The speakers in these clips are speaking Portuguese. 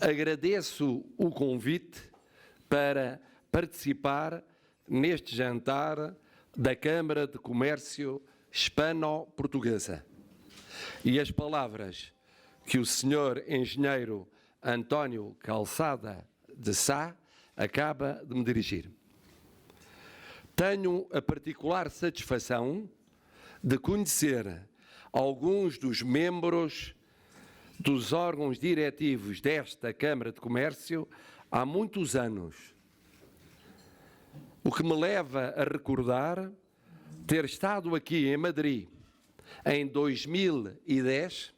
agradeço o convite para participar neste jantar da Câmara de Comércio Hispano-Portuguesa. E as palavras que o Sr. Engenheiro António Calçada de Sá acaba de me dirigir. Tenho a particular satisfação de conhecer alguns dos membros dos órgãos diretivos desta Câmara de Comércio há muitos anos, o que me leva a recordar ter estado aqui em Madrid em 2010,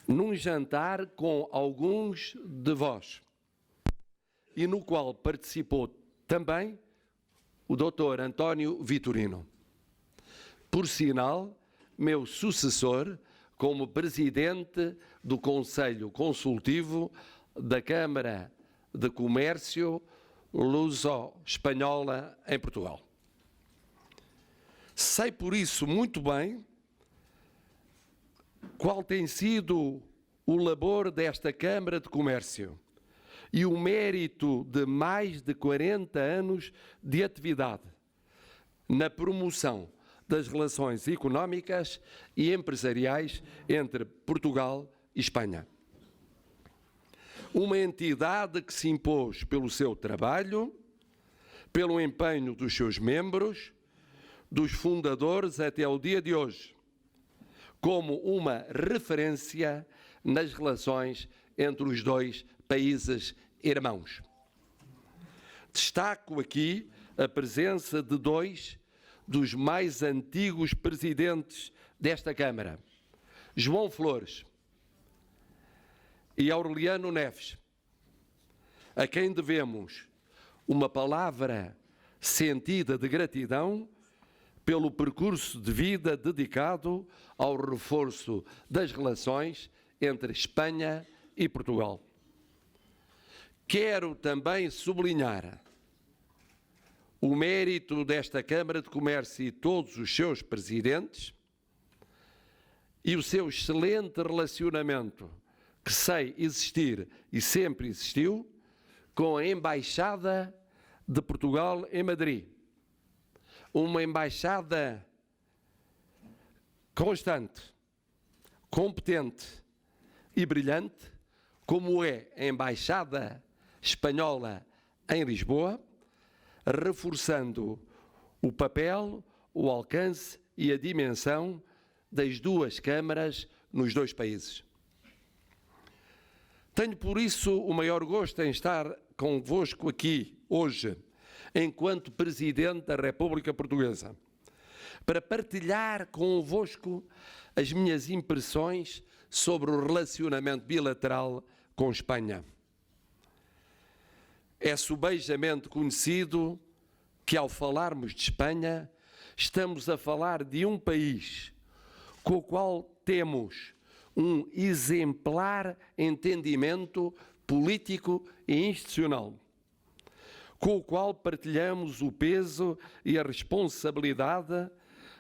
num jantar com alguns de vós, e no qual participou também o Dr. António Vitorino, por sinal, meu sucessor como Presidente do Conselho Consultivo da Câmara de Comércio Luso-Espanhola em Portugal. Sei por isso muito bem qual tem sido o labor desta Câmara de Comércio e o mérito de mais de 40 anos de atividade na promoção das relações económicas e empresariais entre Portugal e Espanha. Uma entidade que se impôs pelo seu trabalho, pelo empenho dos seus membros, dos fundadores até o dia de hoje, como uma referência nas relações entre os dois países irmãos. Destaco aqui a presença de dois dos mais antigos presidentes desta Câmara, João Flores e Aureliano Neves, a quem devemos uma palavra sentida de gratidão pelo percurso de vida dedicado ao reforço das relações entre Espanha e Portugal. Quero também sublinhar o mérito desta Câmara de Comércio e todos os seus presidentes e o seu excelente relacionamento, que sei existir e sempre existiu, com a Embaixada de Portugal em Madrid. Uma embaixada constante, competente e brilhante, como é a Embaixada Espanhola em Lisboa, reforçando o papel, o alcance e a dimensão das duas câmaras nos dois países. Tenho, por isso, o maior gosto em estar convosco aqui, hoje, enquanto Presidente da República Portuguesa, para partilhar convosco as minhas impressões sobre o relacionamento bilateral com Espanha. É subejamente conhecido que, ao falarmos de Espanha, estamos a falar de um país com o qual temos um exemplar entendimento político e institucional, com o qual partilhamos o peso e a responsabilidade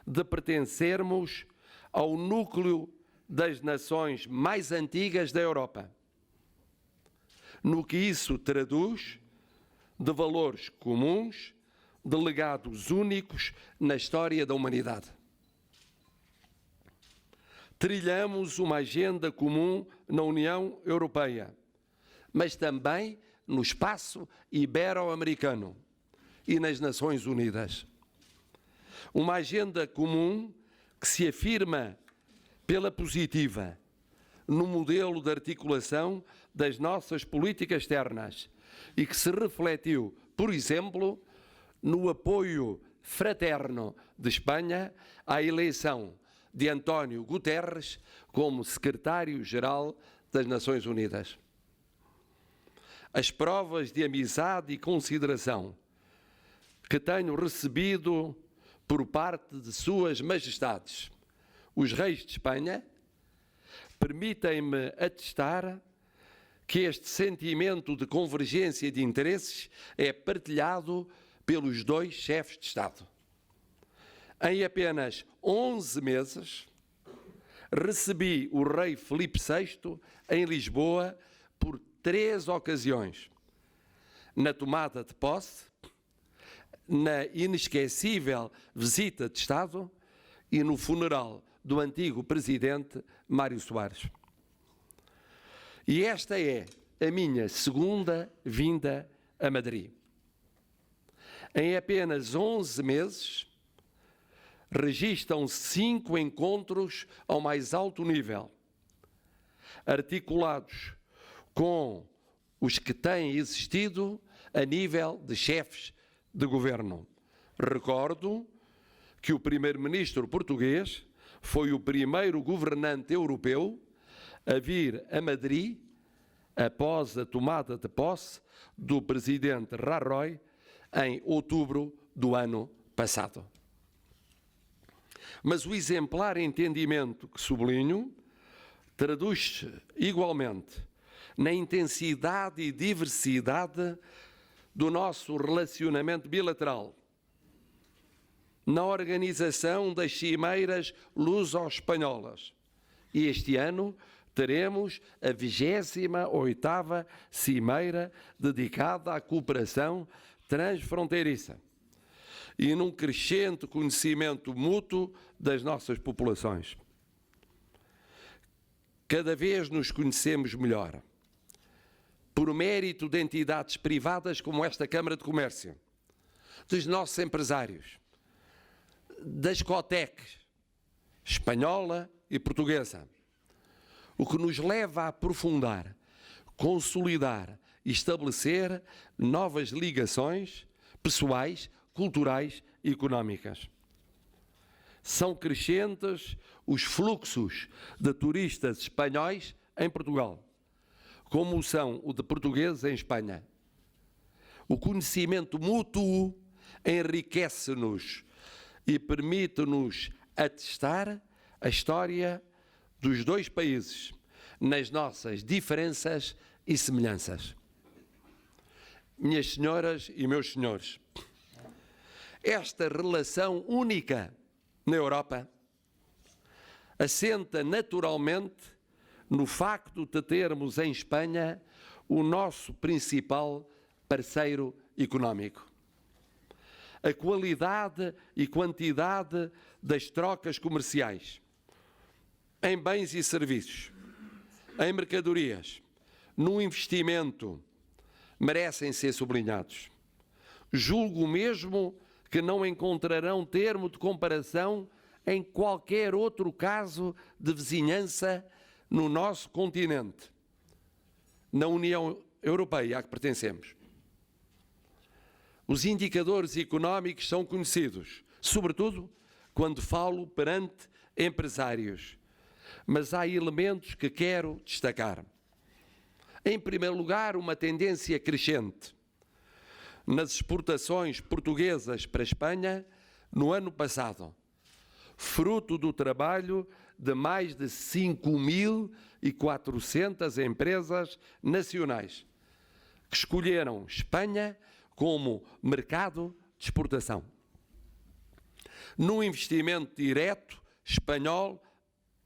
de pertencermos ao núcleo das nações mais antigas da Europa, no que isso traduz de valores comuns, de legados únicos na história da humanidade. Trilhamos uma agenda comum na União Europeia, mas também no espaço ibero-americano e nas Nações Unidas. Uma agenda comum que se afirma pela positiva no modelo de articulação das nossas políticas externas e que se refletiu, por exemplo, no apoio fraterno de Espanha à eleição de António Guterres como secretário-geral das Nações Unidas. As provas de amizade e consideração que tenho recebido por parte de Suas Majestades, os Reis de Espanha, permitem-me atestar que este sentimento de convergência de interesses é partilhado pelos dois chefes de Estado. Em apenas 11 meses, recebi o rei Filipe VI em Lisboa por 3 ocasiões: na tomada de posse, na inesquecível visita de Estado e no funeral do antigo presidente Mário Soares. E esta é a minha segunda vinda a Madrid. Em apenas 11 meses, registam-se 5 encontros ao mais alto nível, articulados com os que têm existido a nível de chefes de governo. Recordo que o primeiro-ministro português foi o primeiro governante europeu a vir a Madrid após a tomada de posse do presidente Rajoy em outubro do ano passado. Mas o exemplar entendimento que sublinho traduz-se igualmente na intensidade e diversidade do nosso relacionamento bilateral, na organização das cimeiras luso-espanholas. E este ano teremos a 28ª cimeira dedicada à cooperação transfronteiriça e num crescente conhecimento mútuo das nossas populações. Cada vez nos conhecemos melhor, por mérito de entidades privadas como esta Câmara de Comércio, dos nossos empresários, das COTEC, espanhola e portuguesa, o que nos leva a aprofundar, consolidar e estabelecer novas ligações pessoais, culturais e económicas. São crescentes os fluxos de turistas espanhóis em Portugal, como são o de portugueses em Espanha. O conhecimento mútuo enriquece-nos e permite-nos atestar a história dos dois países nas nossas diferenças e semelhanças. Minhas senhoras e meus senhores, esta relação única na Europa assenta naturalmente no facto de termos em Espanha o nosso principal parceiro económico. A qualidade e quantidade das trocas comerciais em bens e serviços, em mercadorias, no investimento, merecem ser sublinhados. Julgo mesmo que não encontrarão termo de comparação em qualquer outro caso de vizinhança no nosso continente, na União Europeia a que pertencemos. Os indicadores económicos são conhecidos, sobretudo quando falo perante empresários, mas há elementos que quero destacar. Em primeiro lugar, uma tendência crescente nas exportações portuguesas para a Espanha no ano passado, fruto do trabalho de mais de 5.400 empresas nacionais que escolheram Espanha como mercado de exportação. No investimento direto espanhol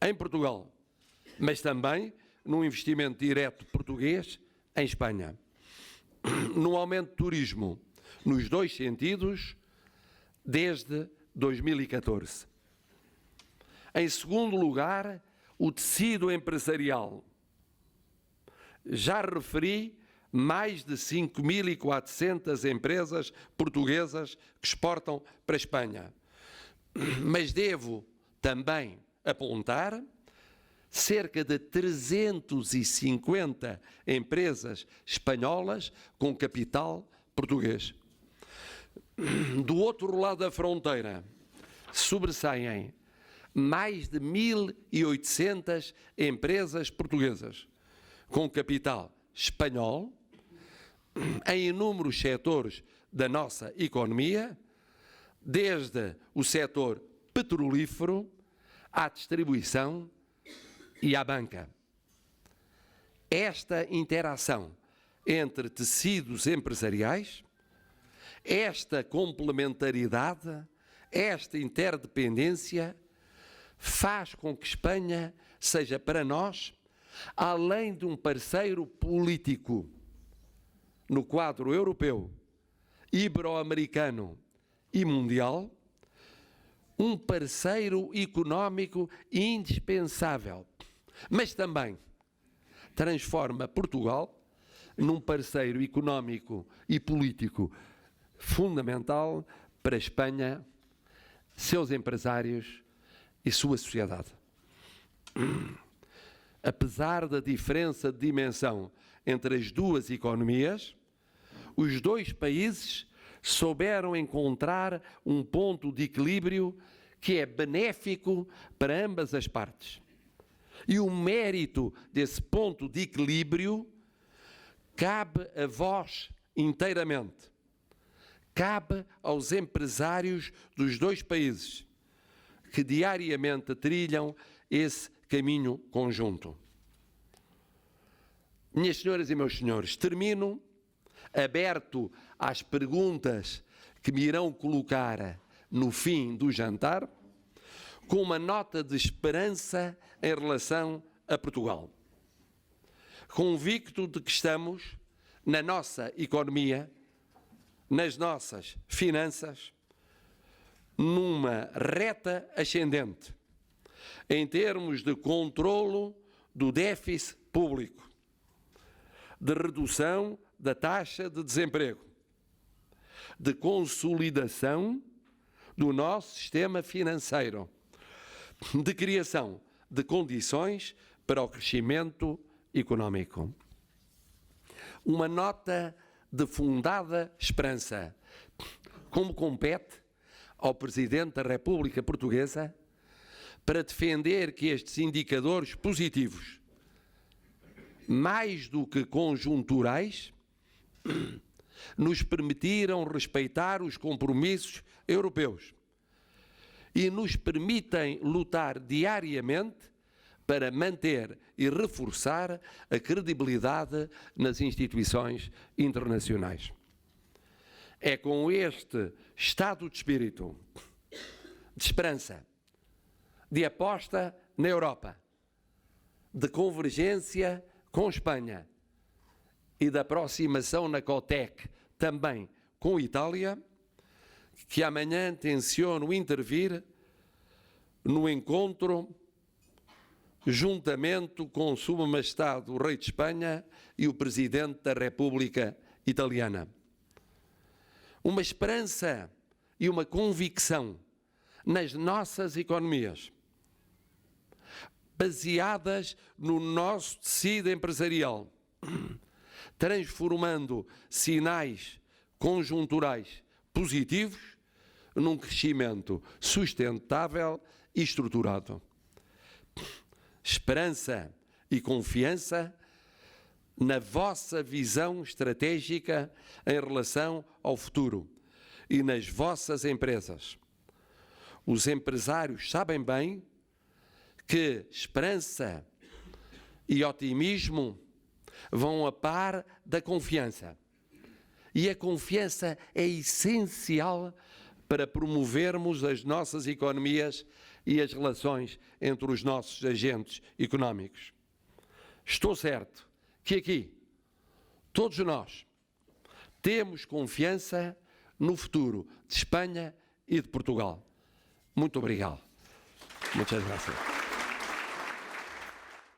em Portugal, mas também no investimento direto português em Espanha. No aumento do turismo, nos dois sentidos, desde 2014. Em segundo lugar, o tecido empresarial. Já referi mais de 5.400 empresas portuguesas que exportam para a Espanha. Mas devo também apontar cerca de 350 empresas espanholas com capital português. Do outro lado da fronteira, sobressaem mais de 1.800 empresas portuguesas com capital espanhol em inúmeros setores da nossa economia, desde o setor petrolífero à distribuição e à banca. Esta interação entre tecidos empresariais, esta complementaridade, esta interdependência faz com que Espanha seja para nós além de um parceiro político no quadro europeu, ibero-americano e mundial, um parceiro económico indispensável, mas também transforma Portugal num parceiro económico e político fundamental para a Espanha, seus empresários e sua sociedade. Apesar da diferença de dimensão entre as duas economias, os dois países souberam encontrar um ponto de equilíbrio que é benéfico para ambas as partes. E o mérito desse ponto de equilíbrio cabe a vós inteiramente. Cabe aos empresários dos dois países, que diariamente trilham esse caminho conjunto. Minhas senhoras e meus senhores, termino aberto às perguntas que me irão colocar no fim do jantar, com uma nota de esperança em relação a Portugal. Convicto de que estamos, na nossa economia, nas nossas finanças, numa reta ascendente, em termos de controlo do déficit público, de redução da taxa de desemprego, de consolidação do nosso sistema financeiro, de criação de condições para o crescimento económico. Uma nota de fundada esperança, como compete ao Presidente da República Portuguesa, para defender que estes indicadores positivos, mais do que conjunturais, nos permitiram respeitar os compromissos europeus e nos permitem lutar diariamente para manter e reforçar a credibilidade nas instituições internacionais. É com este estado de espírito, de esperança, de aposta na Europa, de convergência com Espanha e da aproximação na COTEC também com Itália, que amanhã tenciono intervir no encontro juntamente com o Sua Majestade o Rei de Espanha e o Presidente da República Italiana. Uma esperança e uma convicção nas nossas economias, baseadas no nosso tecido empresarial, transformando sinais conjunturais positivos num crescimento sustentável e estruturado. Esperança e confiança na vossa visão estratégica em relação ao futuro e nas vossas empresas. Os empresários sabem bem que esperança e otimismo vão a par da confiança. E a confiança é essencial para promovermos as nossas economias e as relações entre os nossos agentes económicos. Estou certo que aqui, todos nós, temos confiança no futuro de Espanha e de Portugal. Muito obrigado. Muchas gracias.